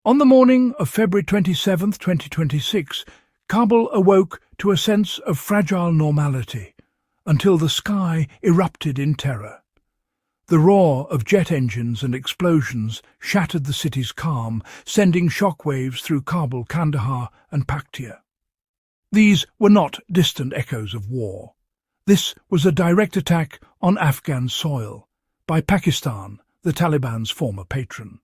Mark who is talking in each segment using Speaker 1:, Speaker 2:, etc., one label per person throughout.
Speaker 1: On the morning of February 27th, 2026, Kabul awoke to a sense of fragile normality until the sky erupted in terror. The roar of jet engines and explosions shattered the city's calm, sending shockwaves through Kabul, Kandahar and Paktia. These were not distant echoes of war. This was a direct attack on Afghan soil by Pakistan, the Taliban's former patron.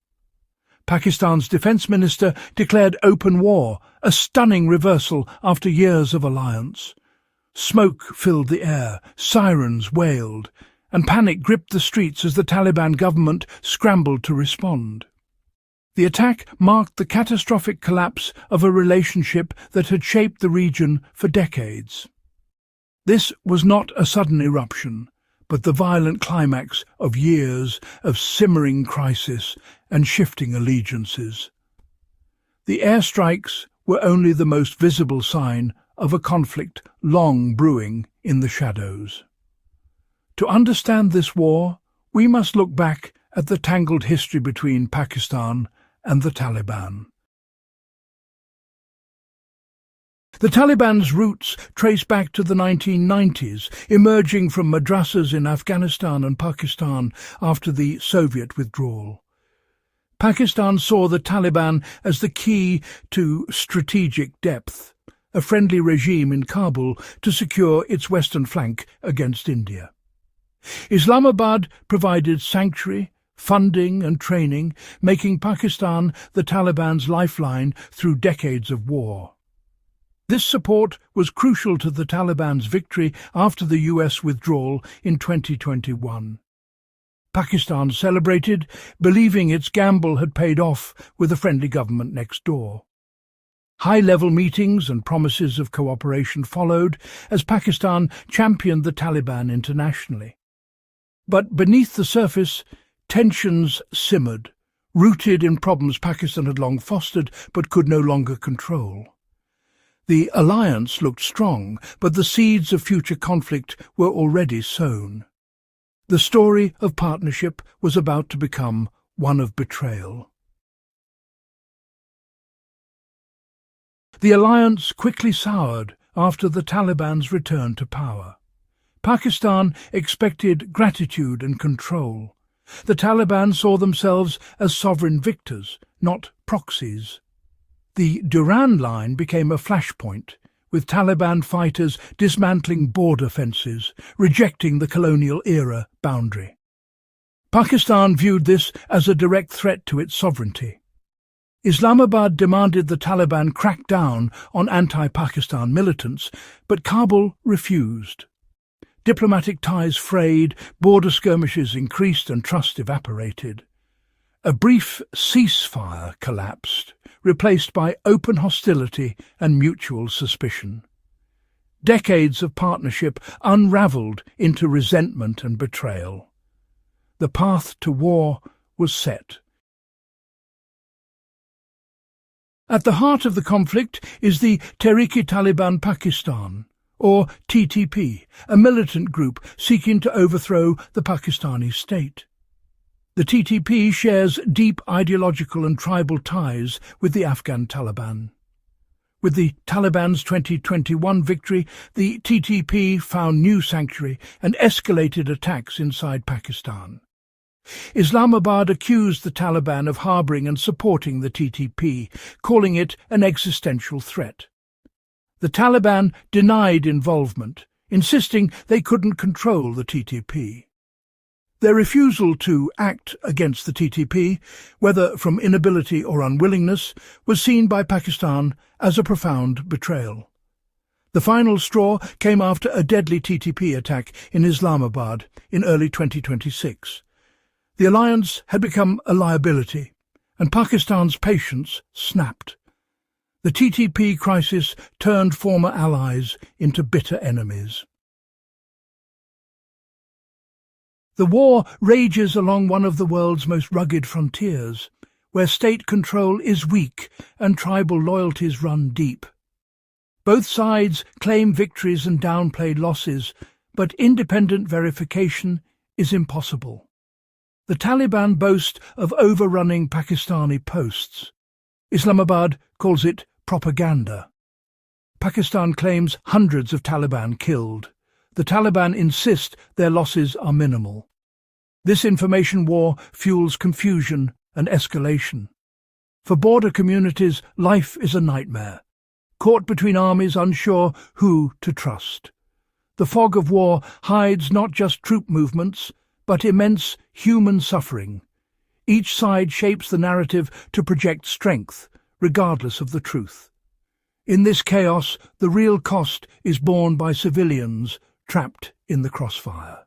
Speaker 1: Pakistan's defence minister declared open war, a stunning reversal after years of alliance. Smoke filled the air, sirens wailed, and panic gripped the streets as the Taliban government scrambled to respond. The attack marked the catastrophic collapse of a relationship that had shaped the region for decades. This was not a sudden eruption, but the violent climax of years of simmering crisis and shifting allegiances. The airstrikes were only the most visible sign of a conflict long brewing in the shadows. To understand this war, we must look back at the tangled history between Pakistan and the Taliban. The Taliban's roots trace back to the 1990s, emerging from madrasas in Afghanistan and Pakistan after the Soviet withdrawal. Pakistan saw the Taliban as the key to strategic depth, a friendly regime in Kabul to secure its western flank against India. Islamabad provided sanctuary, funding and training, making Pakistan the Taliban's lifeline through decades of war. This support was crucial to the Taliban's victory after the US withdrawal in 2021. Pakistan celebrated, believing its gamble had paid off with a friendly government next door. High-level meetings and promises of cooperation followed as Pakistan championed the Taliban internationally. But beneath the surface, tensions simmered, rooted in problems Pakistan had long fostered but could no longer control. The alliance looked strong, but the seeds of future conflict were already sown. The story of partnership was about to become one of betrayal. The alliance quickly soured after the Taliban's return to power. Pakistan expected gratitude and control. The Taliban saw themselves as sovereign victors, not proxies. The Durand Line became a flashpoint, with Taliban fighters dismantling border fences, rejecting the colonial-era boundary. Pakistan viewed this as a direct threat to its sovereignty. Islamabad demanded the Taliban crack down on anti-Pakistan militants, but Kabul refused. Diplomatic ties frayed, border skirmishes increased and trust evaporated. A brief ceasefire collapsed, replaced by open hostility and mutual suspicion. Decades of partnership unravelled into resentment and betrayal. The path to war was set. At the heart of the conflict is the Tehrik-i-Taliban Pakistan, or TTP, a militant group seeking to overthrow the Pakistani state. The TTP shares deep ideological and tribal ties with the Afghan Taliban. With the Taliban's 2021 victory, the TTP found new sanctuary and escalated attacks inside Pakistan. Islamabad accused the Taliban of harbouring and supporting the TTP, calling it an existential threat. The Taliban denied involvement, insisting they couldn't control the TTP. Their refusal to act against the TTP, whether from inability or unwillingness, was seen by Pakistan as a profound betrayal. The final straw came after a deadly TTP attack in Islamabad in early 2026. The alliance had become a liability, and Pakistan's patience snapped. The TTP crisis turned former allies into bitter enemies. The war rages along one of the world's most rugged frontiers, where state control is weak and tribal loyalties run deep. Both sides claim victories and downplay losses, but independent verification is impossible. The Taliban boast of overrunning Pakistani posts. Islamabad calls it propaganda. Pakistan claims hundreds of Taliban killed. The Taliban insist their losses are minimal. This information war fuels confusion and escalation. For border communities, life is a nightmare, caught between armies unsure who to trust. The fog of war hides not just troop movements, but immense human suffering. Each side shapes the narrative to project strength, regardless of the truth. In this chaos, the real cost is borne by civilians trapped in the crossfire.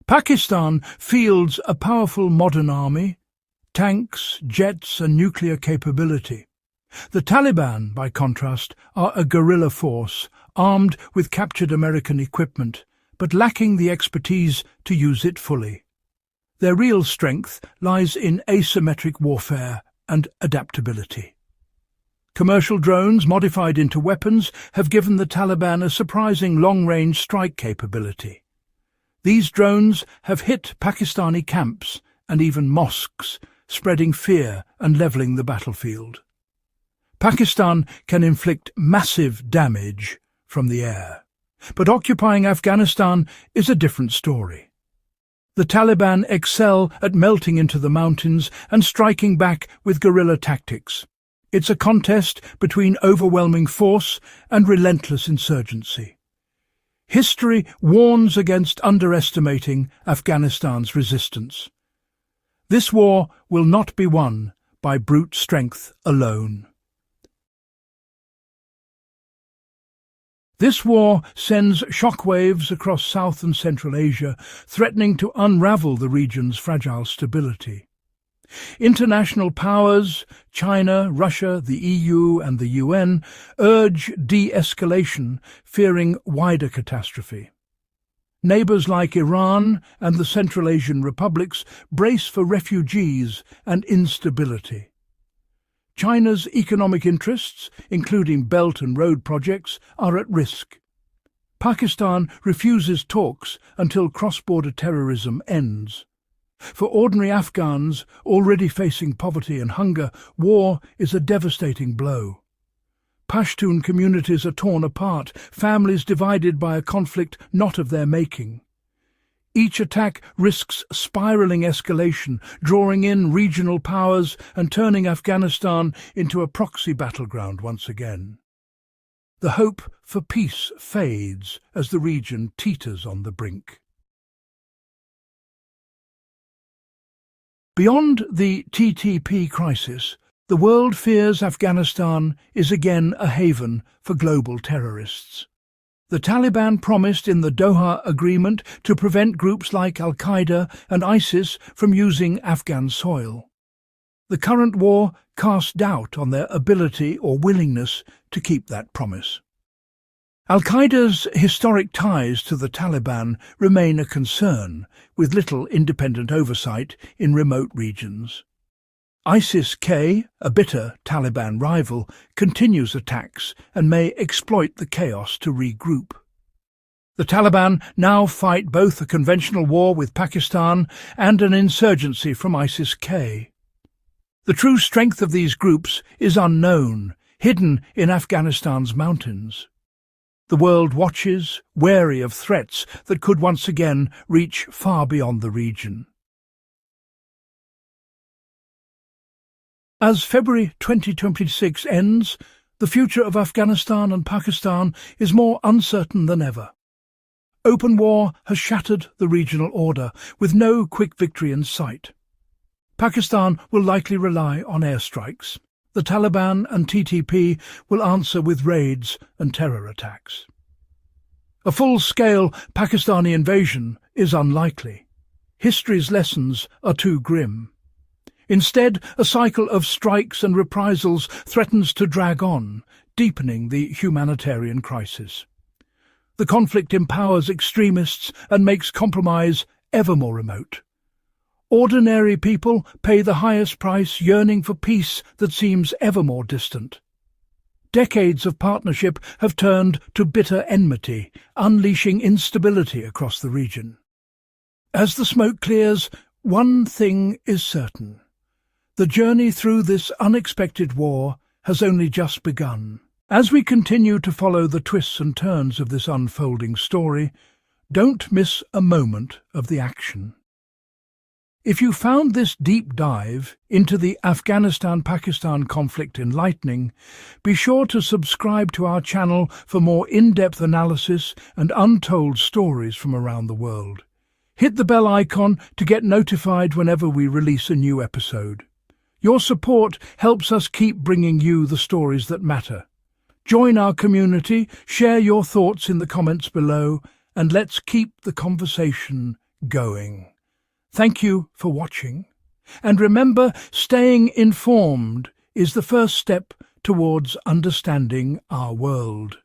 Speaker 1: Pakistan fields a powerful modern army, tanks, jets and nuclear capability. The Taliban, by contrast, are a guerrilla force, armed with captured American equipment, but lacking the expertise to use it fully. Their real strength lies in asymmetric warfare and adaptability. Commercial drones, modified into weapons, have given the Taliban a surprising long-range strike capability. These drones have hit Pakistani camps and even mosques, spreading fear and levelling the battlefield. Pakistan can inflict massive damage from the air. But occupying Afghanistan is a different story. The Taliban excel at melting into the mountains and striking back with guerrilla tactics. It's a contest between overwhelming force and relentless insurgency. History warns against underestimating Afghanistan's resistance. This war will not be won by brute strength alone. This war sends shockwaves across South and Central Asia, threatening to unravel the region's fragile stability. International powers, China, Russia, the EU and the UN, urge de-escalation, fearing wider catastrophe. Neighbours like Iran and the Central Asian republics brace for refugees and instability. China's economic interests, including Belt and Road projects, are at risk. Pakistan refuses talks until cross-border terrorism ends. For ordinary Afghans already facing poverty and hunger, war is a devastating blow. Pashtun communities are torn apart, families divided by a conflict not of their making. Each attack risks spiralling escalation, drawing in regional powers and turning Afghanistan into a proxy battleground once again. The hope for peace fades as the region teeters on the brink. Beyond the TTP crisis, the world fears Afghanistan is again a haven for global terrorists. The Taliban promised in the Doha Agreement to prevent groups like Al-Qaeda and ISIS from using Afghan soil. The current war casts doubt on their ability or willingness to keep that promise. Al-Qaeda's historic ties to the Taliban remain a concern, with little independent oversight in remote regions. ISIS-K, a bitter Taliban rival, continues attacks and may exploit the chaos to regroup. The Taliban now fight both a conventional war with Pakistan and an insurgency from ISIS-K. The true strength of these groups is unknown, hidden in Afghanistan's mountains. The world watches, wary of threats that could once again reach far beyond the region. As February 2026 ends, the future of Afghanistan and Pakistan is more uncertain than ever. Open war has shattered the regional order, with no quick victory in sight. Pakistan will likely rely on airstrikes. The Taliban and TTP will answer with raids and terror attacks. A full-scale Pakistani invasion is unlikely. History's lessons are too grim. Instead, a cycle of strikes and reprisals threatens to drag on, deepening the humanitarian crisis. The conflict empowers extremists and makes compromise ever more remote. Ordinary people pay the highest price, yearning for peace that seems ever more distant. Decades of partnership have turned to bitter enmity, unleashing instability across the region. As the smoke clears, one thing is certain. The journey through this unexpected war has only just begun. As we continue to follow the twists and turns of this unfolding story, don't miss a moment of the action. If you found this deep dive into the Afghanistan-Pakistan conflict enlightening, be sure to subscribe to our channel for more in-depth analysis and untold stories from around the world. Hit the bell icon to get notified whenever we release a new episode. Your support helps us keep bringing you the stories that matter. Join our community, share your thoughts in the comments below, and let's keep the conversation going. Thank you for watching. And remember, staying informed is the first step towards understanding our world.